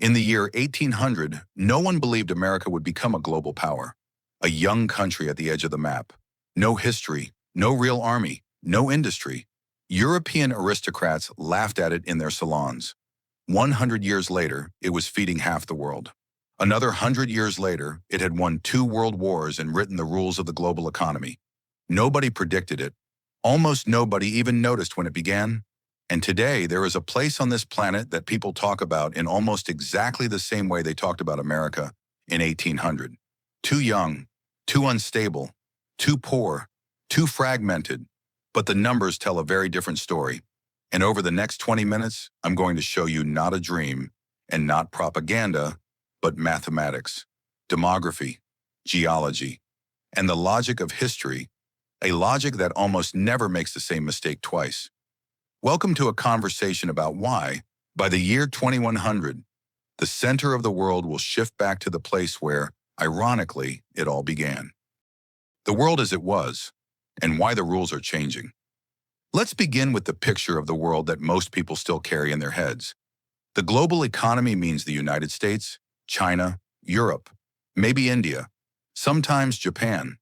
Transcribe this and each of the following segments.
In the year 1800, no one believed America would become a global power, a young country at the edge of the map. No history, no real army, no industry. European aristocrats laughed at it in their salons. 100 years later, it was feeding half the world. Another 100 years later, it had won 2 world wars and written the rules of the global economy. Nobody predicted it. Almost nobody even noticed when it began. And today, there is a place on this planet that people talk about in almost exactly the same way they talked about America in 1800. Too young, too unstable, too poor, too fragmented. But the numbers tell a very different story. And over the next 20 minutes, I'm going to show you not a dream and not propaganda, but mathematics, demography, geology, and the logic of history, a logic that almost never makes the same mistake twice. Welcome to a conversation about why, by the year 2100, the center of the world will shift back to the place where, ironically, it all began. The world as it was, and why the rules are changing. Let's begin with the picture of the world that most people still carry in their heads. The global economy means the United States, China, Europe, maybe India, sometimes Japan.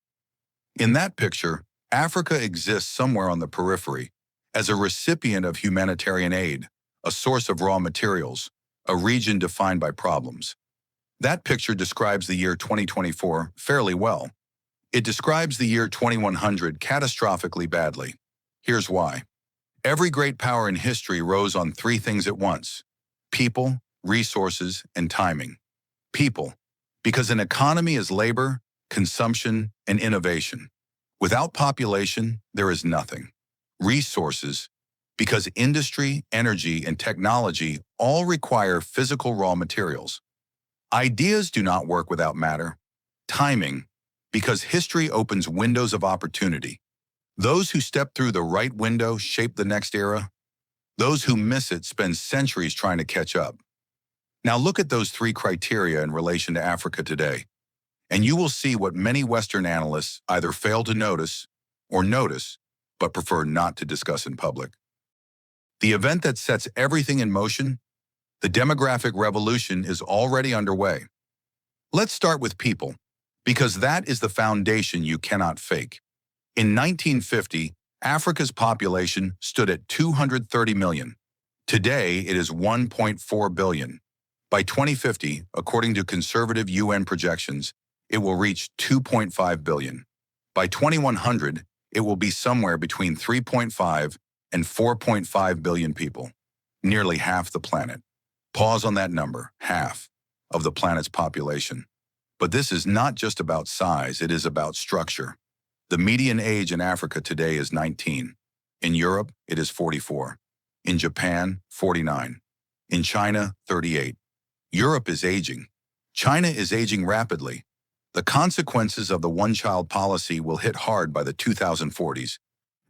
In that picture, Africa exists somewhere on the periphery, as a recipient of humanitarian aid, a source of raw materials, a region defined by problems. That picture describes the year 2024 fairly well. It describes the year 2100 catastrophically badly. Here's why. Every great power in history rose on 3 things at once: people, resources, and timing. People, because an economy is labor, consumption, and innovation. Without population, there is nothing. Resources, because industry, energy, and technology all require physical raw materials. Ideas do not work without matter. Timing, because history opens windows of opportunity. Those who step through the right window shape the next era. Those who miss it spend centuries trying to catch up. Now look at those 3 criteria in relation to Africa today, and you will see what many Western analysts either fail to notice or notice, but prefer not to discuss in public. The event that sets everything in motion, the demographic revolution, is already underway. Let's start with people, because that is the foundation you cannot fake. In 1950, Africa's population stood at 230 million. Today, it is 1.4 billion. By 2050, according to conservative UN projections, it will reach 2.5 billion. By 2100, it will be somewhere between 3.5 and 4.5 billion people, nearly half the planet. Pause on that number, half of the planet's population. But this is not just about size, it is about structure. The median age in Africa today is 19. In Europe, it is 44. In Japan, 49. In China, 38. Europe is aging. China is aging rapidly. The consequences of the one-child policy will hit hard by the 2040s.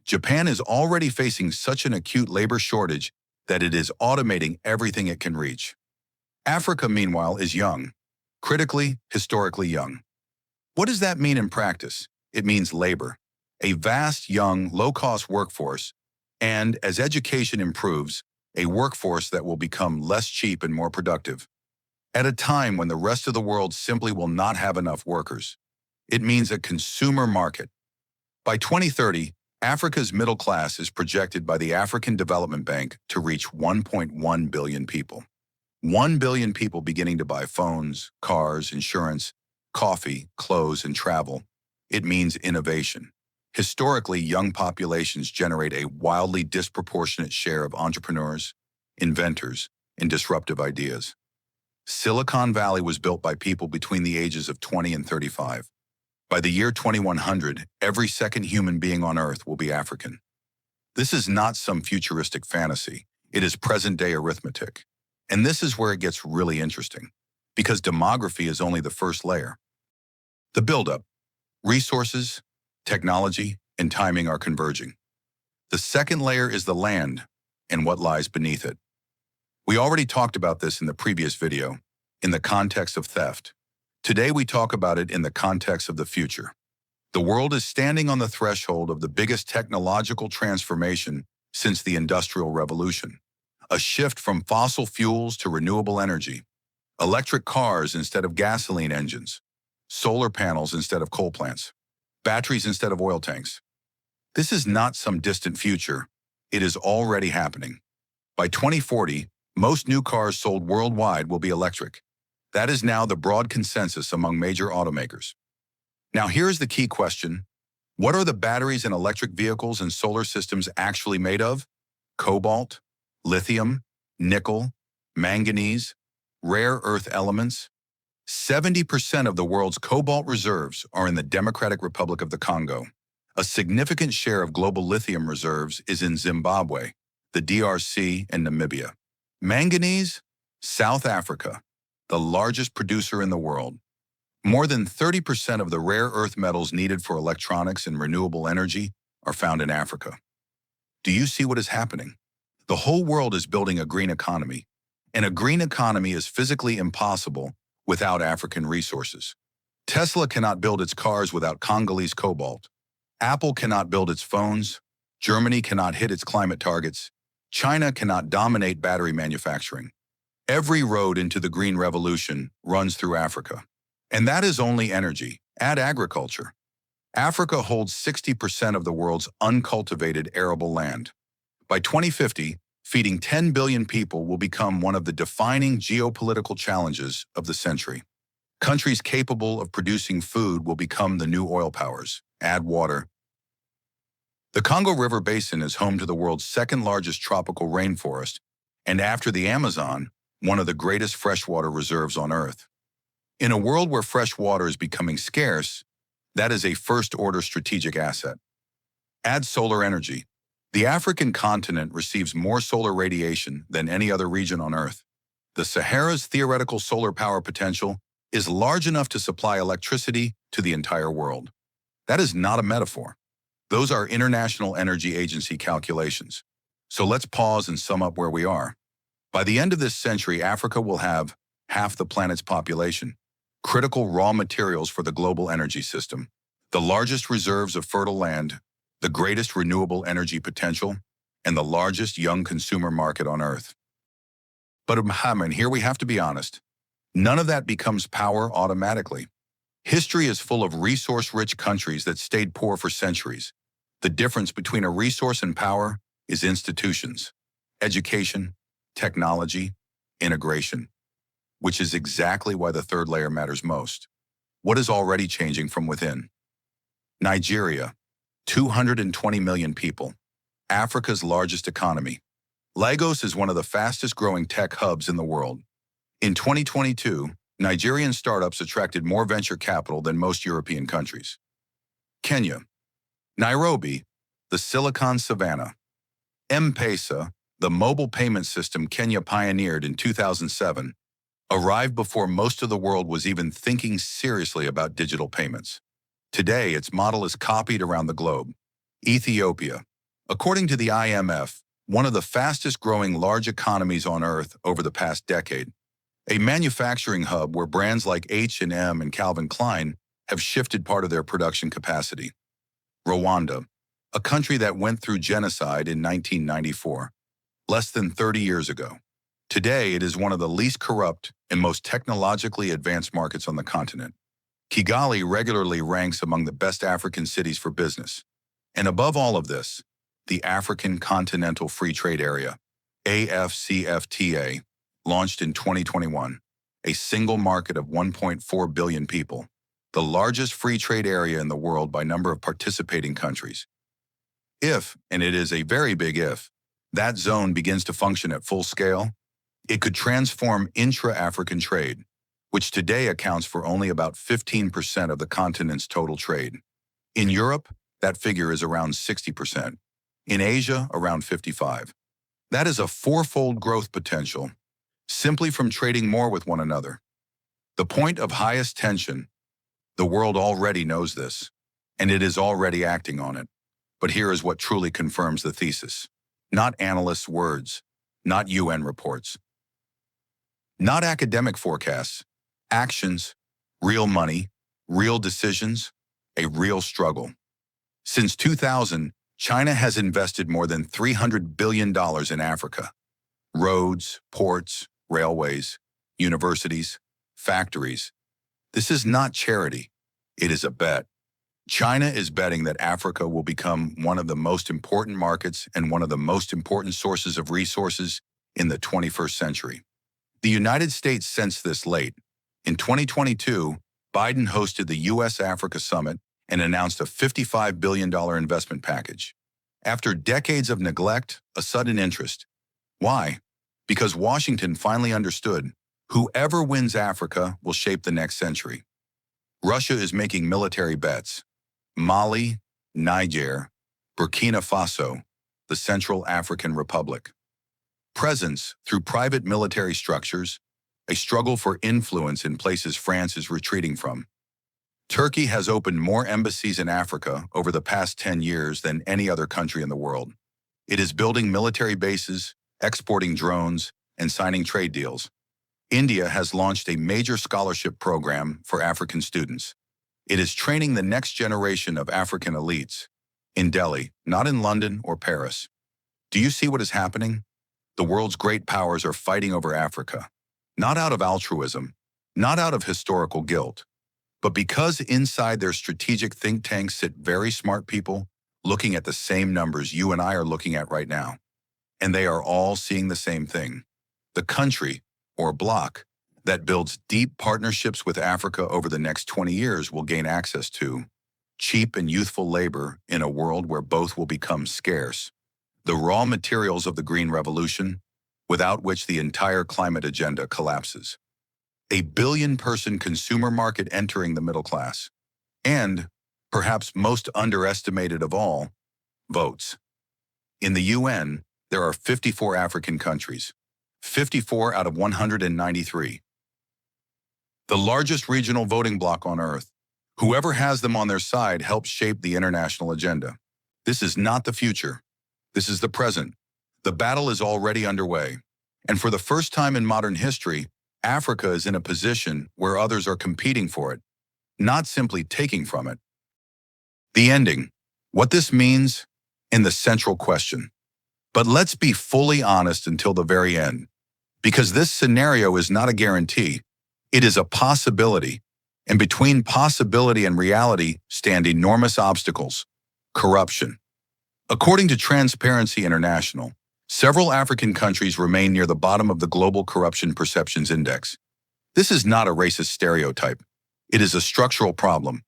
Japan is already facing such an acute labor shortage that it is automating everything it can reach. Africa, meanwhile, is young. Critically, historically young. What does that mean in practice? It means labor, a vast, young, low-cost workforce, and, as education improves, a workforce that will become less cheap and more productive. At a time when the rest of the world simply will not have enough workers. It means a consumer market. By 2030, Africa's middle class is projected by the African Development Bank to reach 1.1 billion people. 1 billion people beginning to buy phones, cars, insurance, coffee, clothes, and travel. It means innovation. Historically, young populations generate a wildly disproportionate share of entrepreneurs, inventors, and disruptive ideas. Silicon Valley was built by people between the ages of 20 and 35. By the year 2100, every second human being on Earth will be African. This is not some futuristic fantasy. It is present-day arithmetic. And this is where it gets really interesting, because demography is only the first layer. The buildup, resources, technology, and timing are converging. The second layer is the land and what lies beneath it. We already talked about this in the previous video, in the context of theft. Today we talk about it in the context of the future. The world is standing on the threshold of the biggest technological transformation since the Industrial Revolution, a shift from fossil fuels to renewable energy. Electric cars instead of gasoline engines. Solar panels instead of coal plants. Batteries instead of oil tanks. This is not some distant future. It is already happening. By 2040, most new cars sold worldwide will be electric. That is now the broad consensus among major automakers. Now here's the key question. What are the batteries in electric vehicles and solar systems actually made of? Cobalt, lithium, nickel, manganese, rare earth elements. 70% of the world's cobalt reserves are in the Democratic Republic of the Congo. A significant share of global lithium reserves is in Zimbabwe, the DRC, and Namibia. Manganese, South Africa, the largest producer in the world. More than 30% of the rare earth metals needed for electronics and renewable energy are found in Africa. Do you see what is happening? The whole world is building a green economy, and a green economy is physically impossible without African resources. Tesla cannot build its cars without Congolese cobalt. Apple cannot build its phones. Germany cannot hit its climate targets. China cannot dominate battery manufacturing. Every road into the green revolution runs through Africa. And that is only energy. Add agriculture. Africa holds 60% of the world's uncultivated arable land. By 2050, feeding 10 billion people will become one of the defining geopolitical challenges of the century. Countries capable of producing food will become the new oil powers. Add water. The Congo River Basin is home to the world's second largest tropical rainforest, and after the Amazon, one of the greatest freshwater reserves on Earth. In a world where fresh water is becoming scarce, that is a first-order strategic asset. Add solar energy. The African continent receives more solar radiation than any other region on Earth. The Sahara's theoretical solar power potential is large enough to supply electricity to the entire world. That is not a metaphor. Those are International Energy Agency calculations. So let's pause and sum up where we are. By the end of this century, Africa will have half the planet's population, critical raw materials for the global energy system, the largest reserves of fertile land, the greatest renewable energy potential, and the largest young consumer market on Earth. But Muhammad, here we have to be honest. None of that becomes power automatically. History is full of resource-rich countries that stayed poor for centuries. The difference between a resource and power is institutions, education, technology, integration, which is exactly why the third layer matters most. What is already changing from within? Nigeria, 220 million people, Africa's largest economy. Lagos is one of the fastest growing tech hubs in the world. In 2022, Nigerian startups attracted more venture capital than most European countries. Kenya, Nairobi, the Silicon Savannah. M-Pesa, the mobile payment system Kenya pioneered in 2007, arrived before most of the world was even thinking seriously about digital payments. Today, its model is copied around the globe. Ethiopia, according to the IMF, one of the fastest growing large economies on Earth over the past decade. A manufacturing hub where brands like H&M and Calvin Klein have shifted part of their production capacity. Rwanda, a country that went through genocide in 1994, less than 30 years ago. Today, it is one of the least corrupt and most technologically advanced markets on the continent. Kigali regularly ranks among the best African cities for business. And above all of this, the African Continental Free Trade Area, AFCFTA, launched in 2021, a single market of 1.4 billion people, the largest free trade area in the world by number of participating countries. If, and it is a very big if, that zone begins to function at full scale, it could transform intra-African trade, which today accounts for only about 15% of the continent's total trade. In Europe, that figure is around 60%. In Asia, around 55%. That is a fourfold growth potential, simply from trading more with one another. The point of highest tension, the world already knows this, and it is already acting on it. But here is what truly confirms the thesis. Not analysts' words, not UN reports, not academic forecasts, actions, real money, real decisions, a real struggle. Since 2000, China has invested more than $300 billion in Africa. Roads, ports, railways, universities, factories. This is not charity. It is a bet. China is betting that Africa will become one of the most important markets and one of the most important sources of resources in the 21st century. The United States sensed this late. In 2022, Biden hosted the U.S.-Africa Summit and announced a $55 billion investment package. After decades of neglect, a sudden interest. Why? Because Washington finally understood whoever wins Africa will shape the next century. Russia is making military bets. Mali, Niger, Burkina Faso, the Central African Republic. Presence through private military structures, a struggle for influence in places France is retreating from. Turkey has opened more embassies in Africa over the past 10 years than any other country in the world. It is building military bases, exporting drones, and signing trade deals. India has launched a major scholarship program for African students. It is training the next generation of African elites in Delhi, not in London or Paris. Do you see what is happening? The world's great powers are fighting over Africa, not out of altruism, not out of historical guilt, but because inside their strategic think tanks sit very smart people looking at the same numbers you and I are looking at right now. And they are all seeing the same thing. The country, or bloc, that builds deep partnerships with Africa over the next 20 years will gain access to cheap and youthful labor in a world where both will become scarce. The raw materials of the Green Revolution, without which the entire climate agenda collapses. A billion-person consumer market entering the middle class. And, perhaps most underestimated of all, votes. In the UN, there are 54 African countries, 54 out of 193. The largest regional voting bloc on Earth. Whoever has them on their side helps shape the international agenda. This is not the future. This is the present. The battle is already underway. And for the first time in modern history, Africa is in a position where others are competing for it, not simply taking from it. The ending. What this means, and the central question. But let's be fully honest until the very end, because this scenario is not a guarantee. It is a possibility, and between possibility and reality stand enormous obstacles. Corruption. According to Transparency International, several African countries remain near the bottom of the Global Corruption Perceptions Index. This is not a racist stereotype. It is a structural problem,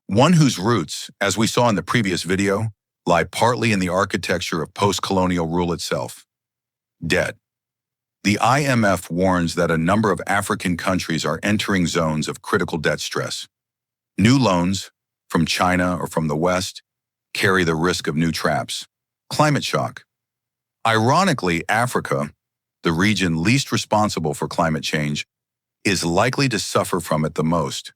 one whose roots, as we saw in the previous video, lie partly in the architecture of post-colonial rule itself. Debt. The IMF warns that a number of African countries are entering zones of critical debt stress. New loans, from China or from the West, carry the risk of new traps. Climate shock. Ironically, Africa, the region least responsible for climate change, is likely to suffer from it the most.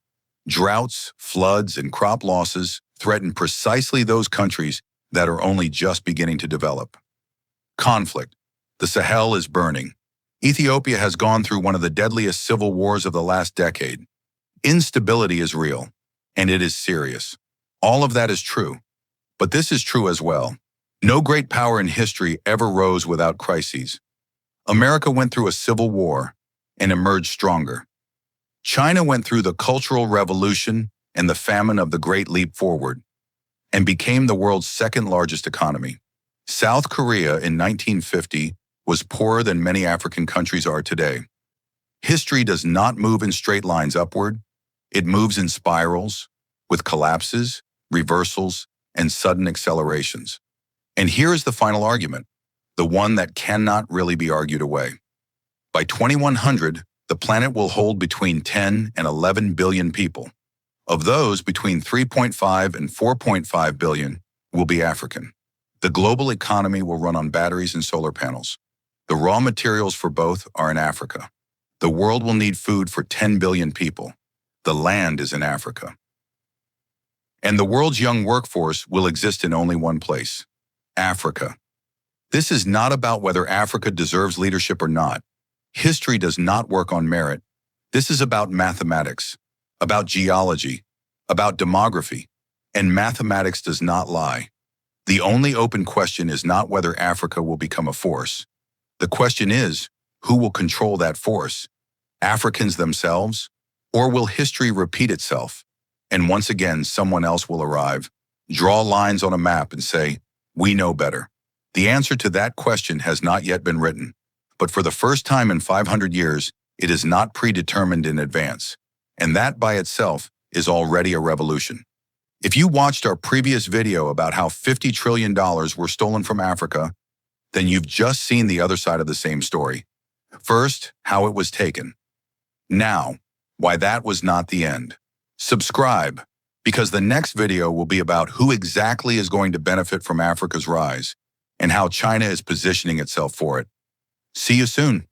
Droughts, floods, and crop losses threaten precisely those countries that are only just beginning to develop. Conflict. The Sahel is burning. Ethiopia has gone through one of the deadliest civil wars of the last decade. Instability is real, and it is serious. All of that is true, but this is true as well. No great power in history ever rose without crises. America went through a civil war and emerged stronger. China went through the Cultural Revolution and the famine of the Great Leap Forward and became the world's second largest economy. South Korea in 1950 was poorer than many African countries are today. History does not move in straight lines upward. It moves in spirals, with collapses, reversals, and sudden accelerations. And here is the final argument, the one that cannot really be argued away. By 2100, the planet will hold between 10 and 11 billion people. Of those, between 3.5 and 4.5 billion will be African. The global economy will run on batteries and solar panels. The raw materials for both are in Africa. The world will need food for 10 billion people. The land is in Africa. And the world's young workforce will exist in only one place, Africa. This is not about whether Africa deserves leadership or not. History does not work on merit. This is about mathematics, about geology, about demography, and mathematics does not lie. The only open question is not whether Africa will become a force. The question is, who will control that force? Africans themselves? Or will history repeat itself? And once again, someone else will arrive, draw lines on a map and say, "We know better." The answer to that question has not yet been written. But for the first time in 500 years, it is not predetermined in advance. And that by itself is already a revolution. If you watched our previous video about how $50 trillion were stolen from Africa, then you've just seen the other side of the same story. First, how it was taken. Now, why that was not the end. Subscribe, because the next video will be about who exactly is going to benefit from Africa's rise and how China is positioning itself for it. See you soon.